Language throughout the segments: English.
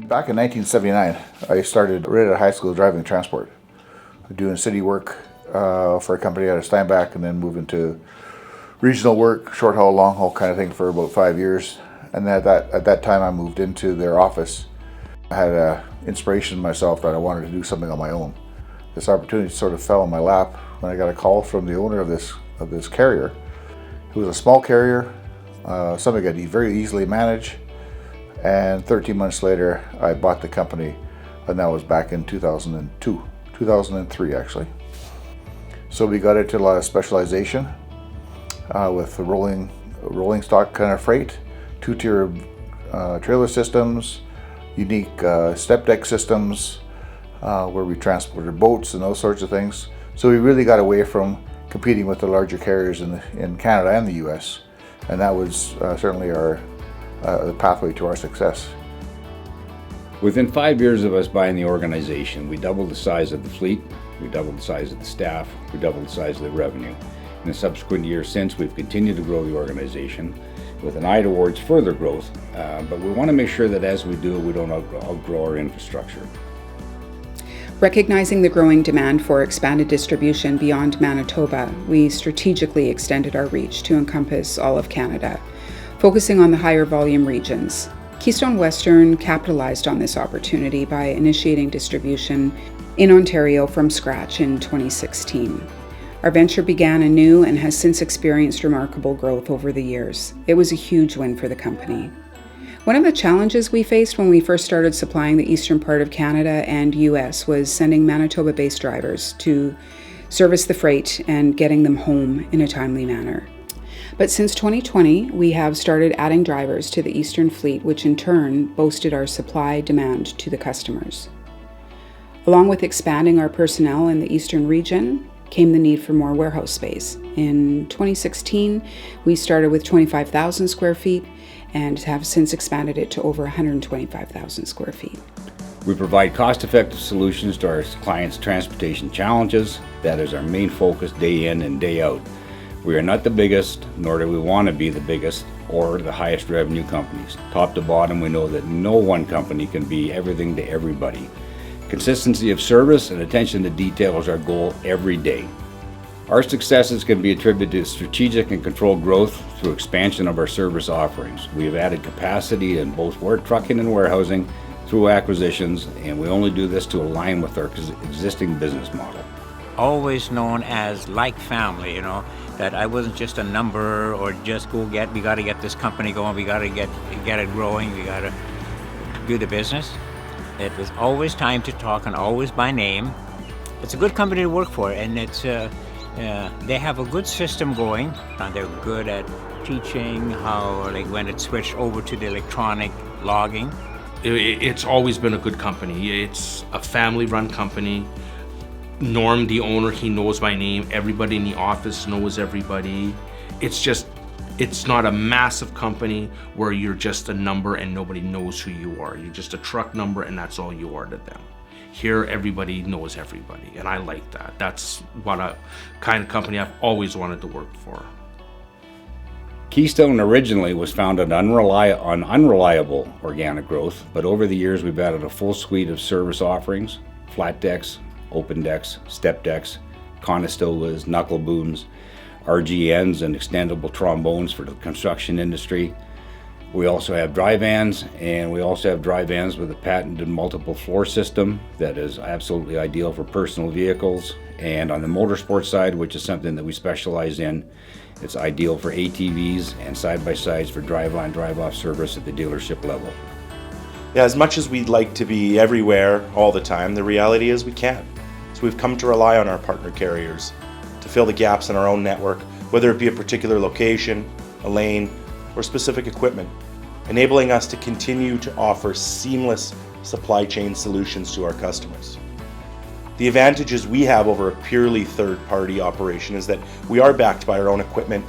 Back in 1979, I started right out of high school driving transport, doing city work for a company out of Steinbach, and then moved into regional work, short haul, long haul kind of thing for about 5 years. And at that time, I moved into their office. I had an inspiration in myself that I wanted to do something on my own. This opportunity sort of fell in my lap when I got a call from the owner of this carrier. It was a small carrier, something I could very easily manage. And 13 months later, I bought the company, and that was back in 2003 actually. So we got into a lot of specialization with the rolling stock kind of freight, two-tier trailer systems, unique step deck systems, where we transported boats and those sorts of things. So we really got away from competing with the larger carriers in Canada and the US, and that was certainly the pathway to our success. Within 5 years of us buying the organization, we doubled the size of the fleet, we doubled the size of the staff, we doubled the size of the revenue. In the subsequent years since, we've continued to grow the organization with an eye towards further growth, but we want to make sure that as we do, we don't outgrow our infrastructure. Recognizing the growing demand for expanded distribution beyond Manitoba, we strategically extended our reach to encompass all of Canada, focusing on the higher volume regions. Keystone Western capitalized on this opportunity by initiating distribution in Ontario from scratch in 2016. Our venture began anew and has since experienced remarkable growth over the years. It was a huge win for the company. One of the challenges we faced when we first started supplying the eastern part of Canada and US was sending Manitoba-based drivers to service the freight and getting them home in a timely manner. But since 2020, we have started adding drivers to the eastern fleet, which in turn boosted our supply demand to the customers. Along with expanding our personnel in the eastern region came the need for more warehouse space. In 2016, we started with 25,000 square feet and have since expanded it to over 125,000 square feet. We provide cost-effective solutions to our clients' transportation challenges. That is our main focus day in and day out. We are not the biggest, nor do we want to be the biggest or the highest revenue companies. Top to bottom, we know that no one company can be everything to everybody. Consistency of service and attention to detail is our goal every day. Our successes can be attributed to strategic and controlled growth through expansion of our service offerings. We have added capacity in both work trucking and warehousing through acquisitions, and we only do this to align with our existing business model. Always known as like family, that I wasn't just a number or just we got to get this company going, we got to get it growing, we got to do the business. It was always time to talk and always by name. It's a good company to work for, and they have a good system going, and they're good at teaching how, like when it switched over to the electronic logging. It's always been a good company. It's a family-run company. Norm, the owner, he knows my name. Everybody in the office knows everybody. It's not a massive company where you're just a number and nobody knows who you are. You're just a truck number and that's all you are to them. Here, everybody knows everybody, and I like that. That's what a kind of company I've always wanted to work for. Keystone originally was founded on unreliable organic growth, but over the years we've added a full suite of service offerings: flat decks, open decks, step decks, Conestogas, knuckle booms, RGNs and extendable trombones for the construction industry. We also have dry vans, and we also have dry vans with a patented multiple floor system that is absolutely ideal for personal vehicles. And on the motorsport side, which is something that we specialize in, it's ideal for ATVs and side-by-sides for drive-on, drive-off service at the dealership level. Yeah, as much as we'd like to be everywhere all the time, the reality is we can't. So we've come to rely on our partner carriers to fill the gaps in our own network, whether it be a particular location, a lane, or specific equipment, enabling us to continue to offer seamless supply chain solutions to our customers. The advantages we have over a purely third-party operation is that we are backed by our own equipment,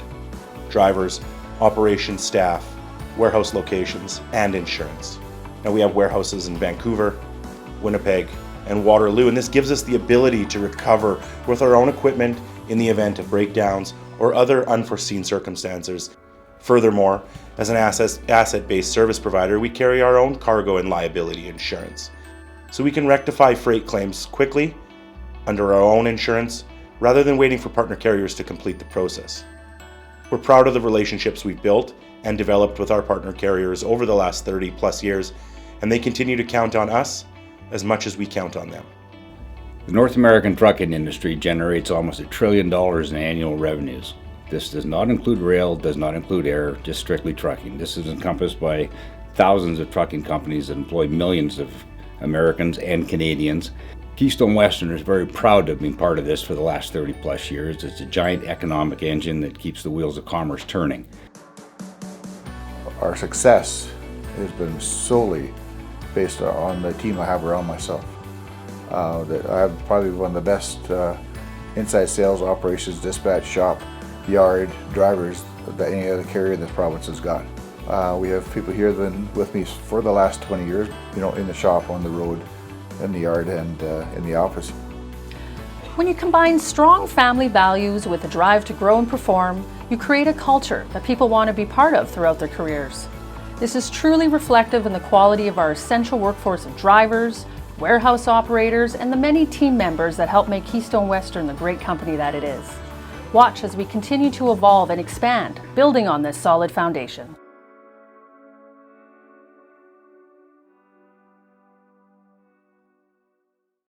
drivers, operations staff, warehouse locations, and insurance. Now we have warehouses in Vancouver, Winnipeg, and Waterloo, and this gives us the ability to recover with our own equipment in the event of breakdowns or other unforeseen circumstances. Furthermore, as an asset-based service provider, we carry our own cargo and liability insurance, so we can rectify freight claims quickly under our own insurance rather than waiting for partner carriers to complete the process. We're proud of the relationships we've built and developed with our partner carriers over the last 30 plus years, and they continue to count on us as much as we count on them. The North American trucking industry generates almost $1 trillion in annual revenues. This does not include rail, does not include air, just strictly trucking. This is encompassed by thousands of trucking companies that employ millions of Americans and Canadians. Keystone Western is very proud to have been part of this for the last 30 plus years. It's a giant economic engine that keeps the wheels of commerce turning. Our success has been solely based on the team I have around myself. That I have probably one of the best inside sales, operations, dispatch, shop, yard, drivers that any other carrier in this province has got. We have people here that have been with me for the last 20 years, in the shop, on the road, in the yard, and in the office. When you combine strong family values with a drive to grow and perform, you create a culture that people want to be part of throughout their careers. This is truly reflective in the quality of our essential workforce of drivers, warehouse operators, and the many team members that help make Keystone Western the great company that it is. Watch as we continue to evolve and expand, building on this solid foundation.